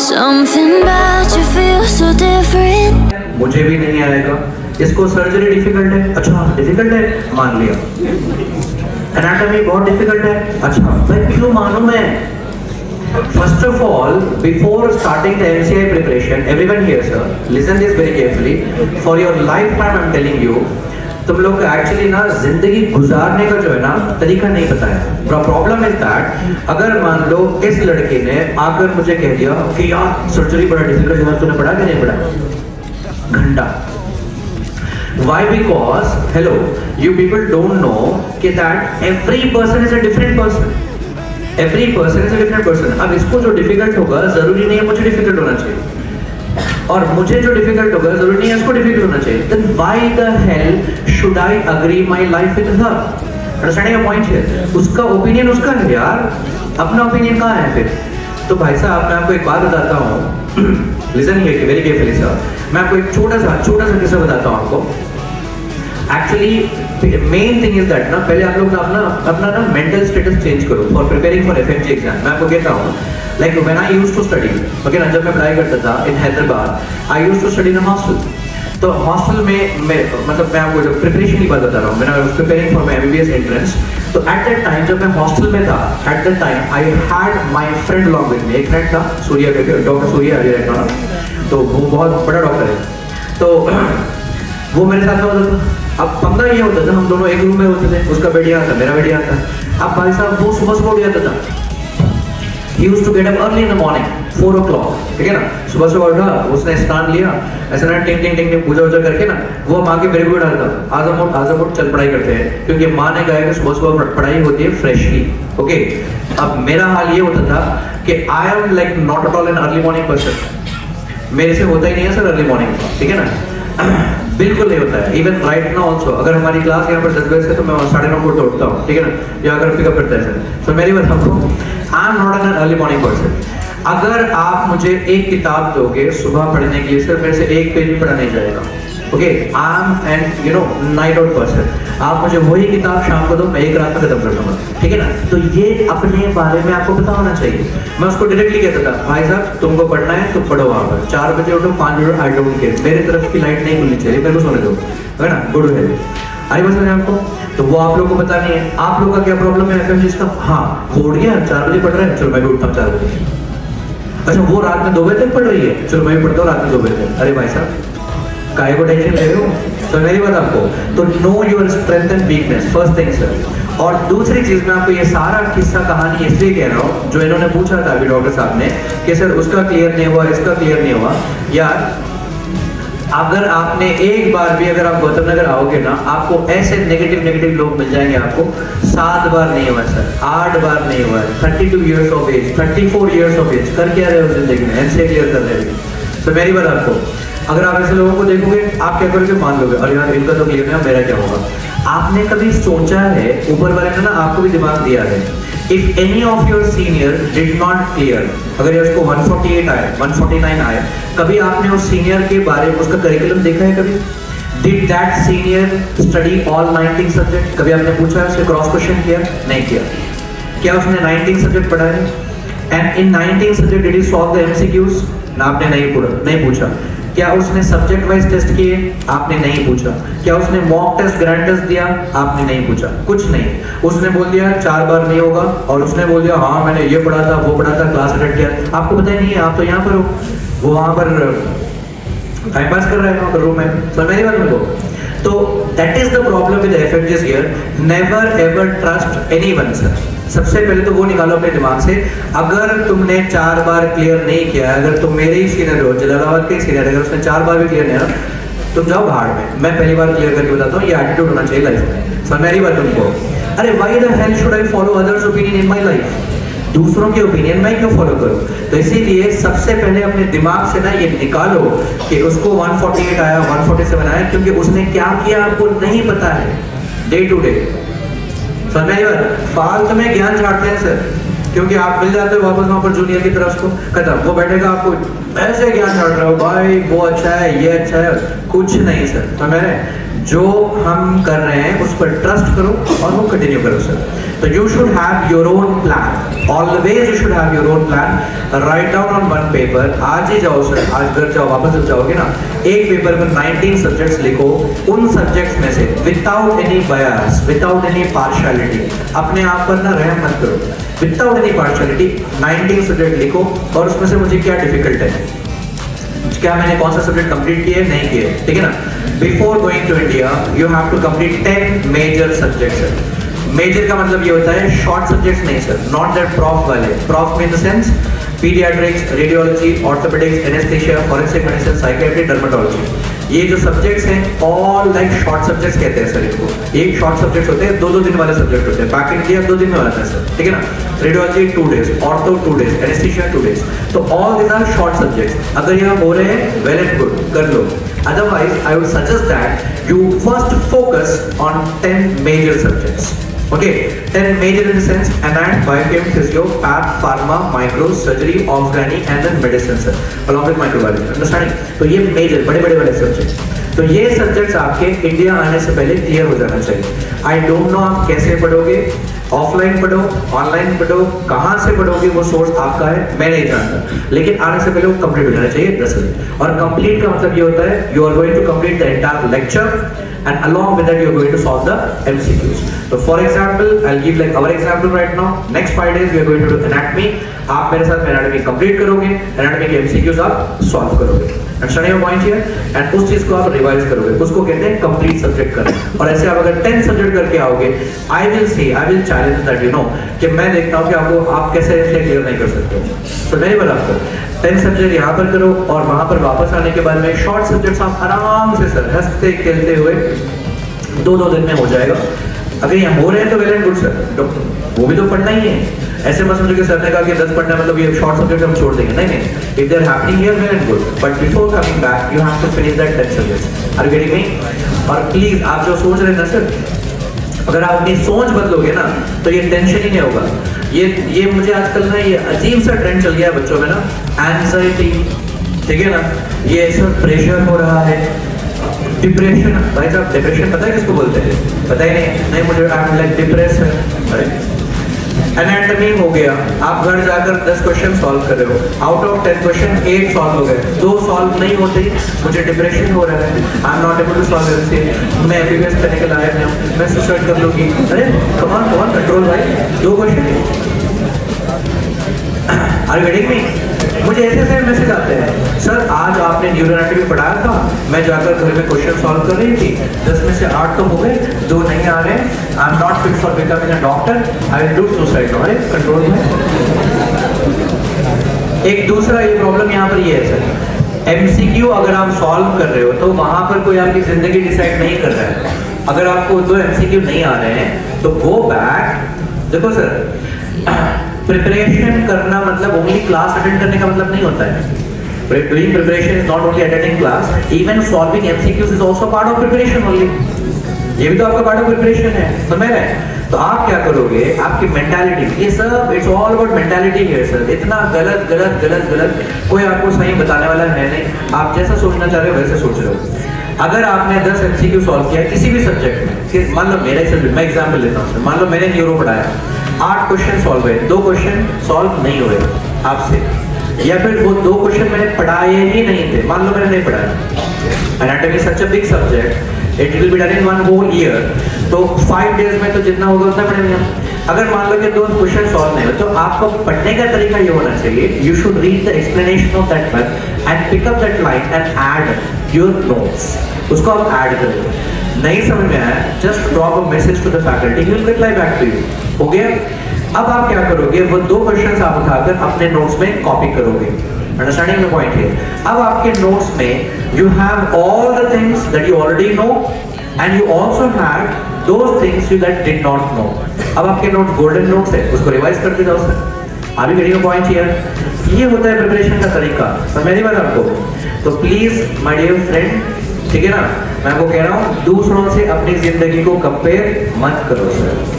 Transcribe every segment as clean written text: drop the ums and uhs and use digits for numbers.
Something about you feels so different. मुझे भी नहीं आएगा, इसको सर्जरी डिफिकल्ट है, अच्छा डिफिकल्ट है, मान लिया। एनाटॉमी बहुत डिफिकल्ट है, अच्छा भाई क्यों मानूं मैं? First of all, before starting the MCI preparation, everyone here, sir, listen this very carefully. For your lifetime, I'm telling you, तुम लोग को एक्चुअली ना जिंदगी गुजारने का जो है ना तरीका नहीं पता है। प्रॉब्लम इज दैट अगर मान लो इस लड़के ने आकर मुझे कह दिया कि यार सर्जरी बड़ा डिफिकल्ट है, तूने पढ़ा कि नहीं पढ़ा? घंटा। Why? Because hello, you people don't know कि that every person is a different person. Every person is a different person. अब इसको जो डिफिकल्ट होगा जरूरी नहीं है मुझे डिफिकल्ट होना चाहिए, और मुझे जो डिफिकल्ट होगा जरूरी नहीं है इसको डिफिकल्ट होना चाहिए। Then why the hell should I agree my life with her? Understanding your point here? उसका ओपिनियन उसका है यार, अपना ओपिनियन कहाँ है फिर? तो भाई साहब मैं आपको एक बात बताता हूँ, listen here very carefully sir. मैं आपको एक छोटा सा किस्सा बताता हूँ आपको। Actually main thing is that ना, पहले आप लोग अपना ना मेंटल स्टेटस चेंज करो for preparing for FMG exam. मैं आपको कहता हूँ like when I used to study, okay ना, जब मैं पढ़ाई करता था in Hyderabad, I used to study in hostel. तो हॉस्टल में मतलब मैं आपको जो प्रिपरेशन की बात बता रहा हूँ, मैंने I was preparing for my MBBS entrance. तो एट दैट टाइम जब मैं हॉस्टल में था, at that time I had my friend along with me. एक फ्रेंड था सूर्या करके, डॉक्टर सूर्या रहता ना, तो वो बहुत बड़ा डॉक्टर है। तो वो मेरे साथ होता था। अब पंगा ये होता था हम दोनों एक रूम में होते थे, उसका बेड यहाँ था, मेरा बेड यहाँ था। अब भाई साहब वो सुबह उठ जाता था। He used to get up early in the morning, 4 o'clock, ठीक है ना। सुबह उठा, उसने स्नान लिया, ऐसा ना टिंग टिंग टिंग पूजा वूजा करके ना, वो माँ के मेरे को डालता था, आजम उठ चल पढ़ाई करते हैं, क्योंकि माँ ने कहा कि सुबह पढ़ाई होती है फ्रेशली। ओके, अब मेरा हाल ये होता था कि I am like not at all an early morning person. मेरे से होता ही नहीं है सर अर्ली मॉर्निंग, ठीक है ना, बिल्कुल नहीं होता है। इवन राइट नाउ ऑल्सो अगर हमारी क्लास यहाँ पर 10 बजे से, तो मैं 9:30 को उठता हूँ, ठीक है ना, या अगर पिकअप करता है सर। तो मेरी बात आपको, आई am not an early morning person. अगर आप मुझे एक किताब दोगे सुबह पढ़ने के लिए, सिर्फ मेरे से एक पेज भी पढ़ा नहीं जाएगा। Okay, I am and you know night out person. आप मुझे वही किताब शाम को दो, मैं एक रात में खत्म कर दूंगा, ठीक है ना। तो ये अपने बारे में आपको पता होना चाहिए। मैं उसको डायरेक्टली कहता था, भाई साहब तुमको पढ़ना है तो पढ़ो, वहाँ पर 4 बजे उठो, 5 बजे, आई डोंट केयर, मेरी तरफ की लाइट नहीं खुलनी चाहिए, मेरे को सोने दो, है ना, गुड है। आई बस आपको, तो वो आप लोग को पता नहीं है। आप लोग का क्या प्रॉब्लम है एफएमजी का? हाँ, हो गया 4 बजे पढ़ रहे हैं, चलो मैं भी उठता हूँ 4 बजे। अच्छा वो रात में 2 बजे तक पढ़ रही है, चलो मैं भी पढ़ता हूँ रात में 2 बजे तक। अरे भाई साहब काहे को टेंशन ले रहे हो? तो मेरी बात आपको, तो know your strength and weakness, first thing sir. और दूसरी चीज मैं आपको ये सारा किस्सा कहानी इसलिए कह रहा हूँ, जो इन्होंने पूछा था अभी डॉक्टर साहब ने कि सर उसका क्लियर नहीं हुआ, इसका क्लियर नहीं हुआ। यार अगर आपने एक बार भी, अगर आप गौतम नगर आओगे ना, आपको ऐसे नेगेटिव लोग मिल जाएंगे। आपको 7 बार नहीं हुआ सर, 8 बार नहीं हुआ, 32 years of age, 34 years of age, कर क्या रहे हो जिंदगी में? एमसीए क्लियर कर रहे हो। तो मेरी बात आपको, अगर आप ऐसे लोगों को देखोगे, आप क्या करोगे? मान लोगे अरे यार इनका तो क्लियर है, मेरा क्या होगा? आपने कभी सोचा है, ऊपर वाले ने ना आपको भी दिमाग दिया है, if any of your senior did not clear, अगर उसको 148 आए, 149 आए, कभी आपने उस सीनियर के बारे में उसका करिकुलम देखा है कभी? Did that senior study all 19 subject? कभी आपने पूछा है उससे, क्रॉस क्वेश्चन किया? नहीं किया। क्या उसने 19 सब्जेक्ट पढ़ा है? And in 19 subject did he solve the MCQs? ना, आपने नहीं पूछा। क्या उसने सब्जेक्ट वाइज टेस्ट किए? आपने नहीं पूछा। क्या उसने मॉक टेस्ट, ग्रैंड टेस्ट दिया? आपने नहीं पूछा, कुछ नहीं। उसने बोल दिया 4 बार नहीं होगा, और उसने बोल दिया हाँ मैंने ये पढ़ा था, वो पढ़ा था, क्लास अटेंड किया। आपको पता ही नहीं है, आप तो यहाँ पर हो, वो वहाँ पर टाइम पास कर रहे हैं वहाँ पर रूम में। तो मेरी बात उनको, तो that is the problem with FMGs here, never ever trust anyone sir. सबसे पहले तो वो निकालो अपने दिमाग से, अगर तुमने 4 बार क्लियर नहीं किया, अगर तुम मेरे ही सीनियर हो, जलालाबाद के सीनियर, अगर उसने 4 बार भी क्लियर नहीं किया, तुम जाओ भाड़ में। मैं पहली बार क्लियर करके बताता हूँ, ये एटीट्यूड होना चाहिए लाइफ में। सो मेरी बात तुमको, अरे why the hell should I follow others opinion in my life? दूसरों की ओपिनियन मैं क्यों फॉलो करूं? तो इसीलिए सबसे पहले अपने दिमाग से ना ये निकालो कि उसको 148 आया, 147 आया, क्योंकि उसने क्या किया आपको नहीं पता है डे टू डे। फालतू में ज्ञान छाटते हैं सर, क्योंकि आप मिल जाते हो वापस वहाँ पर जूनियर की तरफ को खत्म, वो बैठेगा आपको ऐसे ज्ञान छाड़ रहे हो भाई वो अच्छा है ये अच्छा है, कुछ नहीं सर। तो मैंने जो हम कर रहे हैं उस पर ट्रस्ट करो और वो कंटिन्यू करो सर। तो you should have your own plan, always you should have your own plan. Write down on one paper, आज ही जाओ सर, आज घर जाओ, वापस जब जाओगे ना एक पेपर पर 19 सब्जेक्ट्स लिखो, उन सब्जेक्ट्स में से विदाउट एनी बायस, विदाउट एनी पार्शियलिटी, अपने आप पर ना रहम मत करो, विदाउट एनी पार्शियलिटी 19 सब्जेक्ट लिखो और उसमें से मुझे क्या डिफिकल्ट है, क्या मैंने कौन सा सब्जेक्ट कंप्लीट किए नहीं किए, ठीक है ना। Before going to India you have to complete 10 major subjects. Major का मतलब ये होता है शॉर्ट सब्जेक्ट्स नहीं सर, नॉट दैट प्रॉफ वाले, prof in the sense paediatrics, radiology, orthopaedics, anaesthesia, forensic medicine, psychiatry, dermatology, ये जो सब्जेक्ट्स हैं ऑल लाइक शॉर्ट सब्जेक्ट्स कहते हैं सर इनको। एक शॉर्ट सब्जेक्ट्स होते हैं, 2-2 दिन वाले सब्जेक्ट होते हैं। बैक इन इंडिया 2 दिन में आता है सर, ठीक है ना। Radiology 2 days, ortho 2 days, anaesthesia 2 days। तो all this are short subjects. अगर यहाँ हो रहे हैं वेल एंड गुड, कर लो। Otherwise I would suggest that you first focus on 10 major subjects. Okay, 10 major in the sense anat, biochem, physio, path, pharma, micro, surgery, organi and then medicine sir, along with microbiology, understanding? तो ये major बड़े वाले subjects, तो ये subjects आपके India आने से पहले क्लियर हो जाना चाहिए। आई डोंट नो आप कैसे पढ़ोगे, ऑफलाइन पढ़ो, ऑनलाइन पढ़ो, कहाँ से पढ़ोगे वो सोर्स आपका है, मैं नहीं जानता, लेकिन आने से पहले वो कंप्लीट हो जाना चाहिए 10 दिन। और कंप्लीट का मतलब ये होता है you are going to complete the entire lecture and along with that you are going to solve the MCQs. So for example, I'll give like our example right now. Next 5 days we are going to do anatomy. आप मेरे साथ anatomy complete करोगे, anatomy के MCQs आप solve करोगे। Understand your point here? And उस चीज को आप revise करोगे, उसको कहते हैं complete subject करना। और ऐसे आप अगर 10 subject करके आओगे, I will challenge that you know कि मैं देखता हूँ कि आपको आप कैसे clear नहीं कर सकते। तो मेरी बात आपको 10 सब्जेक्ट यहाँ पर करो और वहाँ पर वापस आने के बाद में शॉर्ट सब्जेक्ट्स आप आराम से सर हंसते खेलते हुए 2-2 दिन में हो जाएगा। अगर यहाँ हो रहे हैं तो वेल एंड गुड सर, वो भी तो पढ़ना ही है। ऐसे मत समझो कि सर ने कहा कि 10 पढ़ना मतलब ये शॉर्ट सब्जेक्ट हम छोड़ देंगे, नहीं। If they are happening here well and good, but before coming back you have to finish that 10 subjects. Are you getting me? और प्लीज आप जो सोच रहे हैं ना सर, अगर आप अपनी सोच बदलोगे ना तो ये टेंशन ही नहीं होगा। ये मुझे आजकल ना ये अजीब सा ट्रेंड चल गया है बच्चों में ना, एंजाइटी, ठीक है ना, ये सब प्रेशर हो रहा है, डिप्रेशन। भाई साहब डिप्रेशन पता है किसको बोलते हैं? पता ही नहीं मुझे, आई एम लाइक डिप्रेस है। अरे एनाटॉमी हो गया, आप घर जाकर 10 क्वेश्चन सॉल्व कर रहे हो, आउट ऑफ 10 क्वेश्चन 8 सॉल्व हो गए, 2 सॉल्व नहीं होते, मुझे डिप्रेशन हो रहा है, I am not able to solve everything, मैं एमबीबीएस करने के लायक नहीं हूँ, मैं सुसाइड कर लूंगी। अरे कम ऑन कंट्रोल भाई, 2 question. Are you getting me? मुझे ऐसे मैसेज आते हैं, सर आज आपने न्यूरोएनाटॉमी पढ़ाया था, मैं जाकर घर में क्वेश्चन सॉल्व कर रही थी, 10 में से 8 तो हो गए, 2 नहीं आ रहे, आई am not fit for becoming a doctor, I will do suicide. अरे कंट्रोल में। एक दूसरा ये प्रॉब्लम यहाँ पर ये है सर, एमसीक्यू अगर आप सॉल्व कर रहे हो तो वहां पर कोई आपकी जिंदगी डिसाइड नहीं कर रहा है। अगर आपको 2 एमसीक्यू नहीं आ रहे हैं तो गो बैक। देखो सर, प्रिपरेशन करना मतलब ओनली क्लास अटेंड करने का मतलब नहीं होता है। Doing preparation is not only attending class, even solving MCQs is also part of preparation only. ये भी तो आपका part of preparation है, समझ रहे हैं? तो आप क्या करोगे, आपकी मेंटालिटी, ये सब इट्स ऑल अबाउट मेंटालिटी है सर। इतना गलत गलत गलत गलत कोई आपको सही बताने वाला है नहीं, आप जैसा सोचना चाह रहे हो वैसे सोच रहे हो। अगर आपने 10 MCQ सॉल्व किया किसी भी सब्जेक्ट में, मान लो मेरा सब्जेक्ट, मैं एग्जाम्पल लेता हूँ, मान लो मैंने न्यूरो पढ़ाया, 8 क्वेश्चन सॉल्व हुए, 2 क्वेश्चन सॉल्व नहीं हुए आपसे, या फिर वो 2 क्वेश्चन मैंने पढ़ाए ही नहीं थे, मान लो मैंने नहीं पढ़ाया। Anatomy such a big subject, it will be done in 1 whole year, तो 5 days में तो जितना होगा उतना पढ़ेंगे। अगर मान लो कि 2 क्वेश्चन सॉल्व नहीं हुए, तो आपको पढ़ने का तरीका ये होना चाहिए, you should read the explanation of that book and pick up that line and add your notes, उसको आप ऐड करो। नहीं समझ में आया, just drop a message to the faculty, he will reply back to you. हो गया? अब आप क्या करोगे, वो 2 क्वेश्चंस आप उठाकर अपने नोट्स में कॉपी करोगे। अंडरस्टैंडिंग द पॉइंट है? अब आपके नोट्स में you have all the things that you already know and you also have those things you that did not know. अब आपके नोट्स गोल्डन नोट्स है, उसको रिवाइज करते जाओ सर। अभी गेटिंग अ पॉइंट हियर? ये होता है प्रिपरेशन का तरीका, समझ बात आपको? तो प्लीज माय डियर फ्रेंड, ठीक है ना, मैं आपको कह रहा हूँ दूसरों से अपनी जिंदगी को कंपेयर मत करो सर।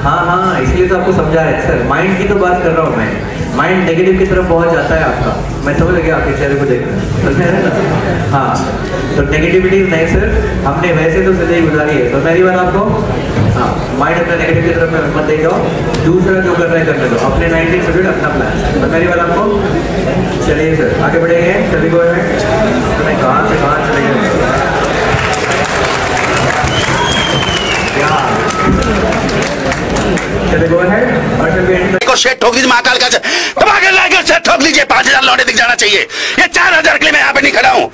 हाँ, इसलिए तो आपको समझा रहे हैं सर। माइंड की तो बात कर रहा हूँ मैं। माइंड नेगेटिव की तरफ बहुत जाता है आपका, मैं समझ गया आपके चेहरे को देखकर। हाँ, तो नेगेटिविटी नहीं सर, हमने वैसे तो जिंदगी गुजारी है। तो मेरी बात आपको, हाँ, माइंड अपना नेगेटिव की तरफ मत दे जाओ, दूसरा जो कर रहा है करने दो, अपने 19 सब्जेक्ट अपना प्लान। तो मेरी बात आपको, चलिए सर आगे बढ़ेंगे। सभी को कहाँ से कहाँ चले गए को शेट ठोक दीजिए, महाकाल का ठोक लीजिए। 5000 लौटे दिख जाना चाहिए। ये 4000 के लिए मैं यहाँ पे नहीं खड़ा हूँ।